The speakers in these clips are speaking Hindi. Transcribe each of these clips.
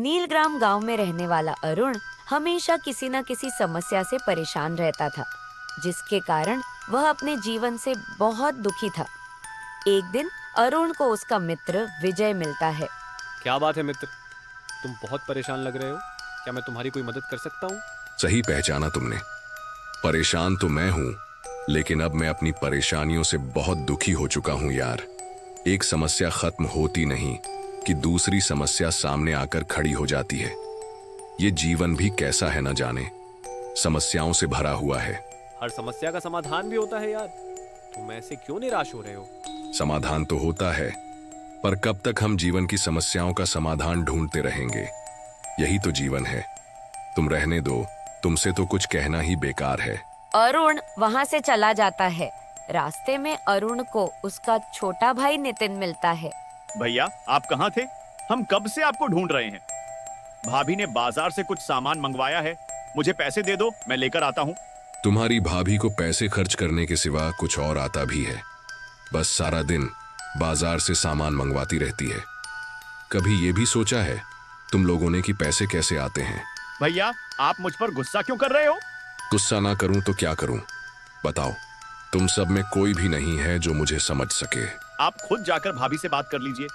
नीलग्राम गांव में रहने वाला अरुण हमेशा किसी न किसी समस्या से परेशान रहता था, जिसके कारण वह अपने जीवन से बहुत दुखी था। एक दिन अरुण को उसका मित्र विजय मिलता है। क्या बात है मित्र, तुम बहुत परेशान लग रहे हो। क्या मैं तुम्हारी कोई मदद कर सकता हूँ? सही पहचाना तुमने। परेशान तो मैं हूँ, लेकिन अब मैं अपनी परेशानियों से बहुत दुखी हो चुका हूँ यार। एक समस्या खत्म होती नहीं कि दूसरी समस्या सामने आकर खड़ी हो जाती है। ये जीवन भी कैसा है न जाने, समस्याओं से भरा हुआ है। हर समस्या का समाधान भी होता है यार, तुम ऐसे क्यों निराश हो रहे हो? समाधान तो होता है, पर कब तक हम जीवन की समस्याओं का समाधान ढूंढते रहेंगे? यही तो जीवन है। तुम रहने दो, तुमसे तो कुछ कहना ही बेकार है। अरुण वहाँ से चला जाता है। रास्ते में अरुण को उसका छोटा भाई नितिन मिलता है। भैया, आप कहाँ थे? हम कब से आपको ढूंढ रहे हैं। भाभी ने बाजार से कुछ सामान मंगवाया है, मुझे पैसे दे दो, मैं लेकर आता हूँ। तुम्हारी भाभी को पैसे खर्च करने के सिवा कुछ और आता भी है। बस सारा दिन बाजार से सामान मंगवाती रहती है। कभी ये भी सोचा है तुम लोगों ने कि पैसे कैसे आते हैं? भैया, आप मुझ पर गुस्सा क्यों कर रहे हो? गुस्सा ना करूं तो क्या करूं? बताओ, तुम सब में कोई भी नहीं है जो मुझे समझ सके। आप खुद जाकर भाभी से बात कर लीजिए,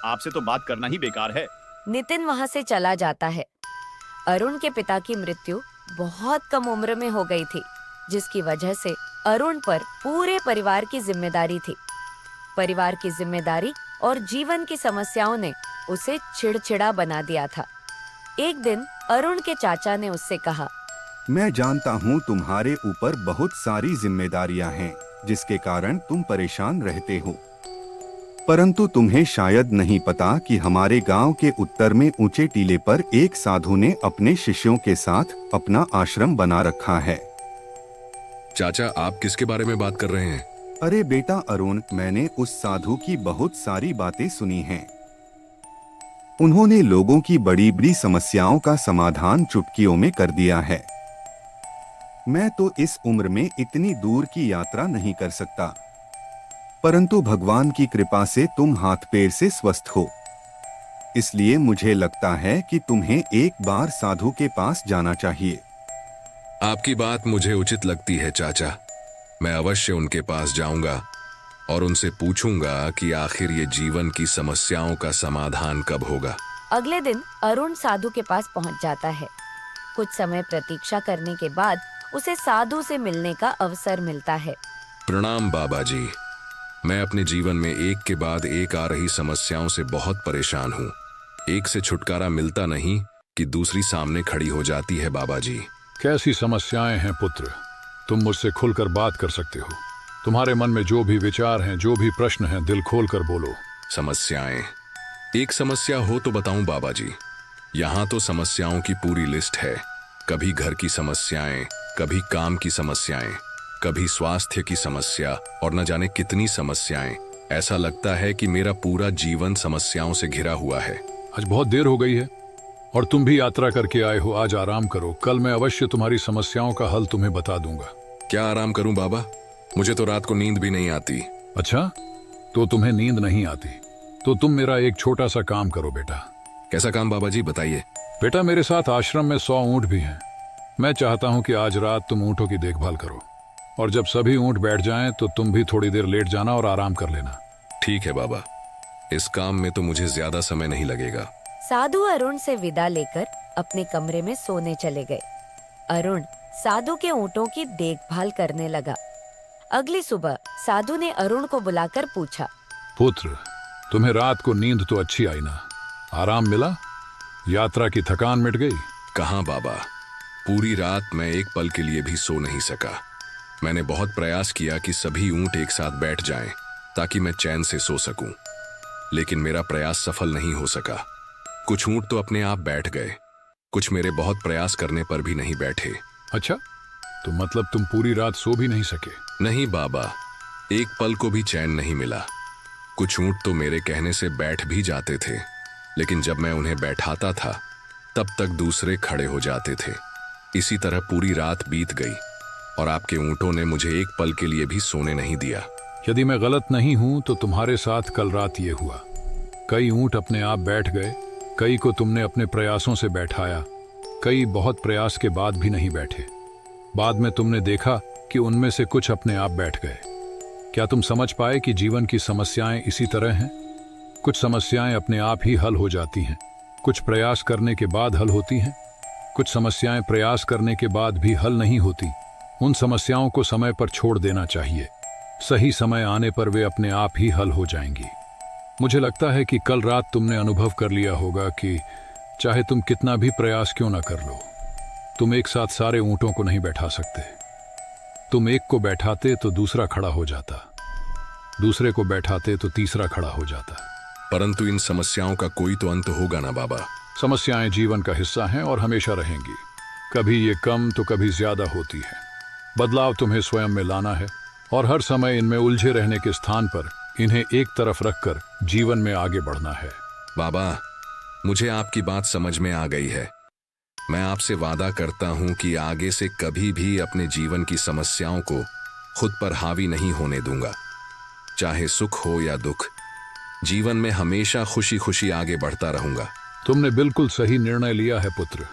आपसे तो बात करना ही बेकार है। नितिन वहाँ से चला जाता है। अरुण के पिता की मृत्यु बहुत कम उम्र में हो गई थी, जिसकी वजह से अरुण पर पूरे परिवार की जिम्मेदारी थी। परिवार की जिम्मेदारी और जीवन की समस्याओं ने उसे चिड़चिड़ा बना दिया था। एक दिन अरुण के चाचा ने उससे कहा, मैं जानता हूँ तुम्हारे ऊपर बहुत सारी जिम्मेदारियां हैं, जिसके कारण तुम परेशान रहते हो। परंतु तुम्हें शायद नहीं पता कि हमारे गांव के उत्तर में ऊंचे टीले पर एक साधु ने अपने शिष्यों के साथ अपना आश्रम बना रखा है। चाचा, आप किसके बारे में बात कर रहे हैं? अरे बेटा अरुण, मैंने उस साधु की बहुत सारी बातें सुनी हैं। उन्होंने लोगों की बड़ी बड़ी समस्याओं का समाधान चुटकियों में कर दिया है। मैं तो इस उम्र में इतनी दूर की यात्रा नहीं कर सकता, परंतु भगवान की कृपा से तुम हाथ पैर से स्वस्थ हो। इसलिए मुझे लगता है कि तुम्हें एक बार साधु के पास जाना चाहिए। आपकी बात मुझे उचित लगती है चाचा। मैं अवश्य उनके पास जाऊंगा और उनसे पूछूंगा कि आखिर ये जीवन की समस्याओं का समाधान कब होगा। अगले दिन अरुण साधु के पास पहुंच जाता है। कुछ समय प्रतीक्षा करने के बाद उसे साधु से मिलने का अवसर मिलता है। प्रणाम बाबा जी। मैं अपने जीवन में एक के बाद एक आ रही समस्याओं से बहुत परेशान हूँ। एक से छुटकारा मिलता नहीं कि दूसरी सामने खड़ी हो जाती है बाबा जी। कैसी समस्याएं हैं पुत्र? तुम मुझसे खुलकर बात कर सकते हो। तुम्हारे मन में जो भी विचार हैं, जो भी प्रश्न हैं, दिल खोल कर बोलो। समस्याएं? एक समस्या हो तो बताऊं बाबा जी। यहाँ तो समस्याओं की पूरी लिस्ट है। कभी घर की समस्याएं, कभी काम की समस्याएं, कभी स्वास्थ्य की समस्या और न जाने कितनी समस्याएं। ऐसा लगता है कि मेरा पूरा जीवन समस्याओं से घिरा हुआ है। आज बहुत देर हो गई है और तुम भी यात्रा करके आए हो। आज आराम करो, कल मैं अवश्य तुम्हारी समस्याओं का हल तुम्हें बता दूंगा। क्या आराम करूं बाबा? मुझे तो रात को नींद भी नहीं आती। अच्छा, तो तुम्हें नींद नहीं आती तो तुम मेरा एक छोटा सा काम करो बेटा। कैसा काम बाबा जी, बताइए। बेटा, मेरे साथ आश्रम में 100 ऊँट भी हैं। मैं चाहता हूँ कि आज रात तुम ऊँटों की देखभाल करो और जब सभी ऊँट बैठ जाएं तो तुम भी थोड़ी देर लेट जाना और आराम कर लेना। ठीक है बाबा, इस काम में तो मुझे ज्यादा समय नहीं लगेगा। साधु अरुण से विदा लेकर अपने कमरे में सोने चले गए। अरुण साधु के ऊँटों की देखभाल करने लगा। अगली सुबह साधु ने अरुण को बुलाकर पूछा, पुत्र, तुम्हें रात को नींद तो अच्छी आई ना? आराम मिला? यात्रा की थकान मिट गई? कहाँ बाबा, पूरी रात मैं एक पल के लिए भी सो नहीं सका। मैंने बहुत प्रयास किया कि सभी ऊँट एक साथ बैठ जाएं, ताकि मैं चैन से सो सकूं, लेकिन मेरा प्रयास सफल नहीं हो सका। कुछ ऊँट तो अपने आप बैठ गए, कुछ मेरे बहुत प्रयास करने पर भी नहीं बैठे। अच्छा, तो मतलब तुम पूरी रात सो भी नहीं सके? नहीं बाबा, एक पल को भी चैन नहीं मिला। कुछ ऊँट तो मेरे कहने से बैठ भी जाते थे, लेकिन जब मैं उन्हें बैठाता था तब तक दूसरे खड़े हो जाते थे। इसी तरह पूरी रात बीत गई और आपके ऊँटों ने मुझे एक पल के लिए भी सोने नहीं दिया। यदि मैं गलत नहीं हूं तो तुम्हारे साथ कल रात ये हुआ। कई ऊँट अपने आप बैठ गए कई को तुमने अपने प्रयासों से बैठाया, कई बहुत प्रयास के बाद भी नहीं बैठे। बाद में तुमने देखा कि उनमें से कुछ अपने आप बैठ गए। क्या तुम समझ पाए कि जीवन की समस्याएं इसी तरह हैं? कुछ समस्याएं अपने आप ही हल हो जाती हैं, कुछ प्रयास करने के बाद हल होती हैं, कुछ समस्याएं प्रयास करने के बाद भी हल नहीं होती। उन समस्याओं को समय पर छोड़ देना चाहिए। सही समय आने पर वे अपने आप ही हल हो जाएंगी। मुझे लगता है कि कल रात तुमने अनुभव कर लिया होगा कि चाहे तुम कितना भी प्रयास क्यों ना कर लो, तुम एक साथ सारे ऊंटों को नहीं बैठा सकते। तुम एक को बैठाते तो दूसरा खड़ा हो जाता, दूसरे को बैठाते तो तीसरा खड़ा हो जाता। परंतु इन समस्याओं का कोई तो अंत होगा ना बाबा। समस्याएं जीवन का हिस्सा हैं और हमेशा रहेंगी। कभी ये कम तो कभी ज्यादा होती है। बदलाव तुम्हें स्वयं में लाना है और हर समय इनमें उलझे रहने के स्थान पर इन्हें एक तरफ रखकर जीवन में आगे बढ़ना है। बाबा, मुझे आपकी बात समझ में आ गई है। मैं आपसे वादा करता हूं कि आगे से कभी भी अपने जीवन की समस्याओं को खुद पर हावी नहीं होने दूंगा। चाहे सुख हो या दुख, जीवन में हमेशा खुशी खुशी आगे बढ़ता रहूंगा। तुमने बिल्कुल सही निर्णय लिया है पुत्र,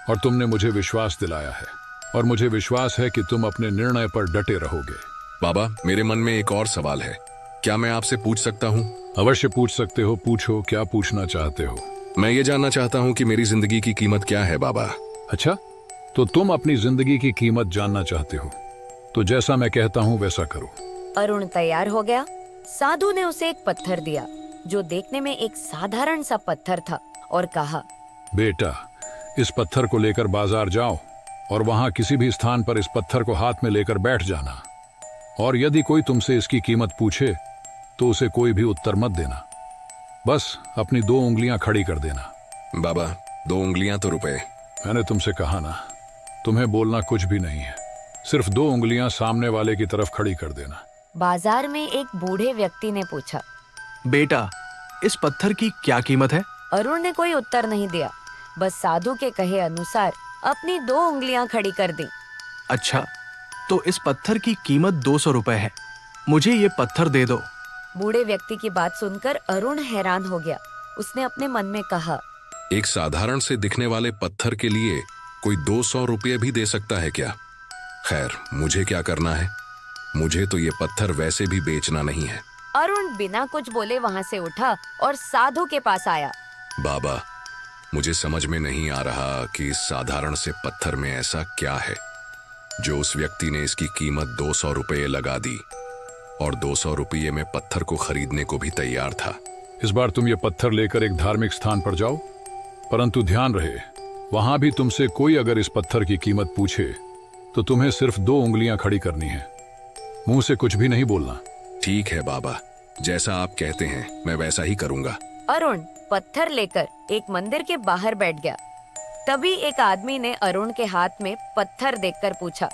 और तुमने मुझे विश्वास दिलाया है, और मुझे विश्वास है कि तुम अपने निर्णय पर डटे रहोगे। बाबा, मेरे मन में एक और सवाल है, क्या मैं आपसे पूछ सकता हूँ? अवश्य पूछ सकते हो, पूछो, क्या पूछना चाहते हो? मैं ये जानना चाहता हूँ कि मेरी जिंदगी की कीमत क्या है बाबा। अच्छा, तो तुम अपनी जिंदगी की कीमत जानना चाहते हो, तो जैसा मैं कहता हूँ वैसा करो। अरुण तैयार हो गया। साधु ने उसे एक पत्थर दिया जो देखने में एक साधारण सा पत्थर था और कहा, बेटा, इस पत्थर को लेकर बाजार जाओ और वहां किसी भी स्थान पर इस पत्थर को हाथ में लेकर बैठ जाना, और यदि कोई तुमसे इसकी कीमत पूछे तो उसे कोई भी उत्तर मत देना। बस अपनी 2 उंगलियां खड़ी कर देना। बाबा, 2 उंगलियां तो रुपए। मैंने तुमसे कहा ना, तुम्हें बोलना कुछ भी नहीं है, सिर्फ 2 उंगलियां सामने वाले की तरफ खड़ी कर देना। बाजार में एक बूढ़े व्यक्ति ने पूछा, बेटा, इस पत्थर की क्या कीमत है? अरुण ने कोई उत्तर नहीं दिया, बस साधु के कहे अनुसार अपनी 2 उंगलियां खड़ी कर दी। अच्छा, तो इस पत्थर की कीमत 200 रुपए है। मुझे ये पत्थर दे दो। बूढ़े व्यक्ति की बात सुनकर अरुण हैरान हो गया। उसने अपने मन में कहा, एक साधारण से दिखने वाले पत्थर के लिए कोई 200 रुपये भी दे सकता है क्या? खैर, मुझे क्या करना है, मुझे तो ये पत्थर वैसे भी बेचना नहीं है। अरुण बिना कुछ बोले वहां से उठा और साधु के पास आया। बाबा, मुझे समझ में नहीं आ रहा कि इस साधारण से पत्थर में ऐसा क्या है जो उस व्यक्ति ने इसकी कीमत 200 रुपये लगा दी और 200 रुपये में पत्थर को खरीदने को भी तैयार था। इस बार तुम ये पत्थर लेकर एक धार्मिक स्थान पर जाओ, परंतु ध्यान रहे, वहां भी तुमसे कोई अगर इस पत्थर की कीमत पूछे तो तुम्हें सिर्फ 2 उंगलियां खड़ी करनी है, मुंह से कुछ भी नहीं बोलना। ठीक है बाबा, जैसा आप कहते हैं मैं वैसा ही करूंगा। अरुण पत्थर लेकर एक मंदिर के बाहर बैठ गया। तभी एक आदमी ने अरुण के हाथ में पत्थर देखकर पूछा,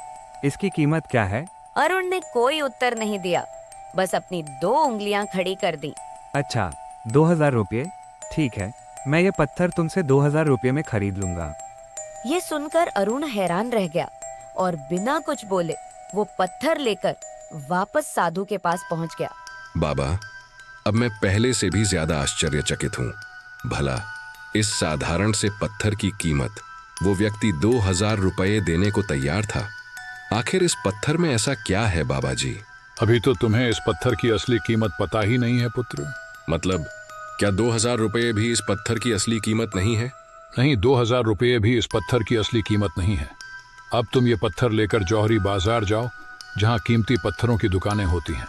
इसकी कीमत क्या है? अरुण ने कोई उत्तर नहीं दिया, बस अपनी 2 उंगलियां खड़ी कर दी। अच्छा, 2000 रुपये, ठीक है, मैं ये पत्थर तुमसे 2000 रुपये में खरीद लूंगा। ये सुनकर अरुण हैरान रह गया और बिना कुछ बोले वो पत्थर लेकर वापस साधु के पास पहुंच गया। बाबा, अब मैं पहले से भी ज्यादा आश्चर्यचकित हूँ। भला इस साधारण से पत्थर की कीमत वो व्यक्ति 2000 रुपये देने को तैयार था। आखिर इस पत्थर में ऐसा क्या है बाबा जी? अभी तो तुम्हें इस पत्थर की असली कीमत पता ही नहीं है पुत्र। मतलब क्या 2000 रुपये भी इस पत्थर की असली कीमत नहीं है? नहीं, 2000 रुपये भी इस पत्थर की असली कीमत नहीं है। अब तुम ये पत्थर लेकर जौहरी बाजार जाओ, जहाँ कीमती पत्थरों की दुकानें होती हैं।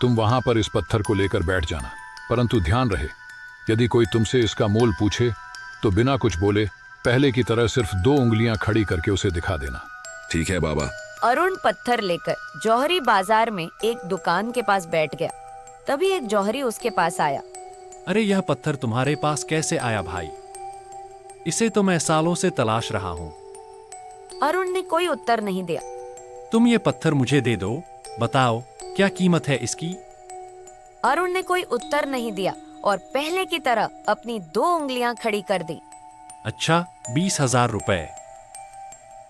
तुम वहां पर इस पत्थर को लेकर बैठ जाना, परंतु ध्यान रहे, यदि कोई तुमसे इसका मोल पूछे तो बिना कुछ बोले पहले की तरह सिर्फ 2 उंगलियां खड़ी करके उसे दिखा देना। ठीक है बाबा। अरुण पत्थर लेकर जौहरी बाजार में एक दुकान के पास बैठ गया। तभी एक जौहरी उसके पास आया। अरे, यह पत्थर तुम्हारे पास कैसे आया भाई? इसे तो मैं सालों से तलाश रहा हूँ। अरुण ने कोई उत्तर नहीं दिया। तुम ये पत्थर मुझे दे दो, बताओ क्या कीमत है इसकी? अरुण ने कोई उत्तर नहीं दिया और पहले की तरह अपनी 2 उंगलियां खड़ी कर दी। अच्छा, 20,000 रुपए।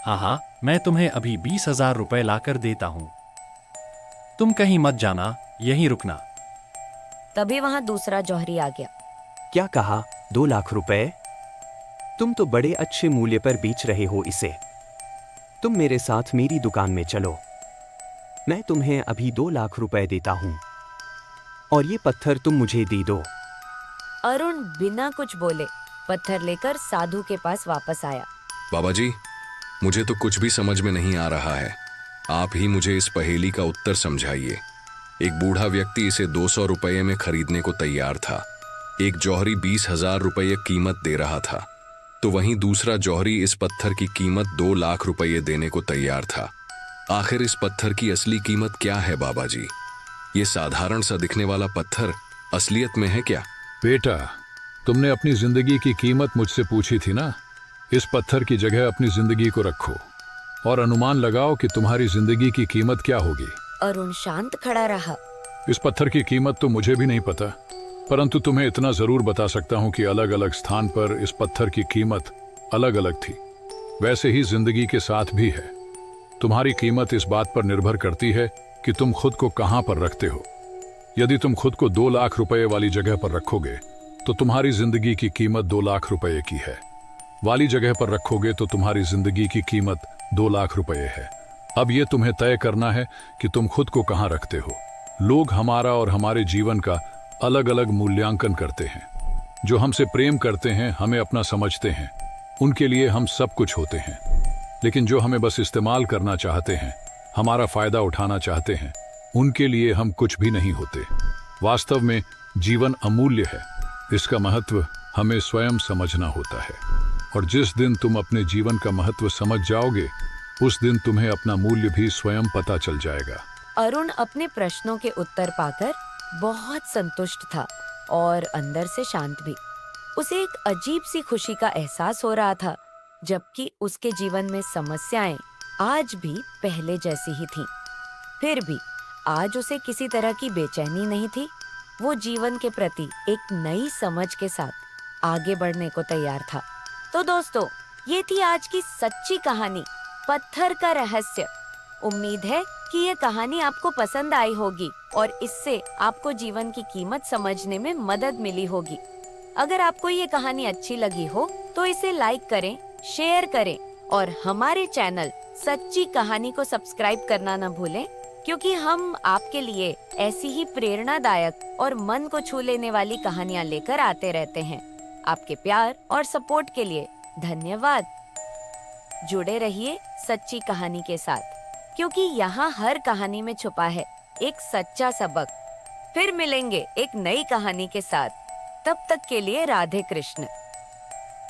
हाँ, मैं तुम्हें अभी 20,000 रुपए लाकर देता हूँ। तुम कहीं मत जाना, यहीं रुकना। तभी वहां दूसरा जौहरी आ गया। क्या कहा? 2 लाख रुपए? तुम तो बड़े अच्छे मूल्य पर बेच रहे हो इसे। तुम मेरे साथ मेरी दुकान में चलो, मैं तुम्हें अभी 2 लाख रुपए देता हूं और ये पत्थर तुम मुझे दे दो। अरुण बिना कुछ बोले पत्थर लेकर साधु के पास वापस आया। बाबा जी, मुझे तो कुछ भी समझ में नहीं आ रहा है। आप ही मुझे इस पहेली का उत्तर समझाइए। एक बूढ़ा व्यक्ति इसे 200 रुपये में खरीदने को तैयार था। एक जौहरी 20,000 रुपये कीमत दे रहा था, तो वहीं दूसरा जौहरी इस पत्थर की कीमत 2 लाख रुपये देने को तैयार था। आखिर इस पत्थर की असली कीमत क्या है बाबा जी? ये साधारण सा दिखने वाला पत्थर असलियत में है क्या? बेटा, तुमने अपनी जिंदगी की कीमत मुझसे पूछी थी ना। इस पत्थर की जगह अपनी जिंदगी को रखो और अनुमान लगाओ कि तुम्हारी जिंदगी की कीमत क्या होगी। अरुण शांत खड़ा रहा। इस पत्थर की कीमत तो मुझे भी नहीं पता, परंतु तुम्हें इतना जरूर बता सकता हूं कि अलग अलग स्थान पर इस पत्थर की कीमत अलग अलग थी। वैसे ही जिंदगी के साथ भी है। तुम्हारी कीमत इस बात पर निर्भर करती है कि तुम खुद को कहां पर रखते हो। यदि तुम खुद को 2 लाख रुपए वाली जगह पर रखोगे तो तुम्हारी जिंदगी की कीमत 2 लाख रुपए की है। वाली जगह पर रखोगे तो तुम्हारी जिंदगी की कीमत 2 लाख रुपए है। अब ये तुम्हें तय करना है कि तुम खुद को कहां रखते हो। लोग हमारा और हमारे जीवन का अलग अलग मूल्यांकन करते हैं। जो हमसे प्रेम करते हैं, हमें अपना समझते हैं, उनके लिए हम सब कुछ होते हैं। लेकिन जो हमें बस इस्तेमाल करना चाहते हैं, हमारा फायदा उठाना चाहते हैं, उनके लिए हम कुछ भी नहीं होते। वास्तव में जीवन अमूल्य है। इसका महत्व हमें स्वयं समझना होता है, और जिस दिन तुम अपने जीवन का महत्व समझ जाओगे, उस दिन तुम्हें अपना मूल्य भी स्वयं पता चल जाएगा। अरुण अपने प्रश्नों के उत्तर पाकर बहुत संतुष्ट था और अंदर से शांत भी। उसे एक अजीब सी खुशी का एहसास हो रहा था, जबकि उसके जीवन में समस्याएं आज भी पहले जैसी ही थीं। फिर भी आज उसे किसी तरह की बेचैनी नहीं थी। वो जीवन के प्रति एक नई समझ के साथ आगे बढ़ने को तैयार था। तो दोस्तों, ये थी आज की सच्ची कहानी, पत्थर का रहस्य। उम्मीद है कि ये कहानी आपको पसंद आई होगी और इससे आपको जीवन की कीमत समझने में मदद मिली होगी। अगर आपको ये कहानी अच्छी लगी हो तो इसे लाइक करें, शेयर करें और हमारे चैनल सच्ची कहानी को सब्सक्राइब करना न भूलें, क्योंकि हम आपके लिए ऐसी ही प्रेरणादायक और मन को छू लेने वाली कहानियाँ लेकर आते रहते हैं। आपके प्यार और सपोर्ट के लिए धन्यवाद। जुड़े रहिए सच्ची कहानी के साथ, क्योंकि यहाँ हर कहानी में छुपा है एक सच्चा सबक। फिर मिलेंगे एक नई कहानी के साथ। तब तक के लिए राधे कृष्ण।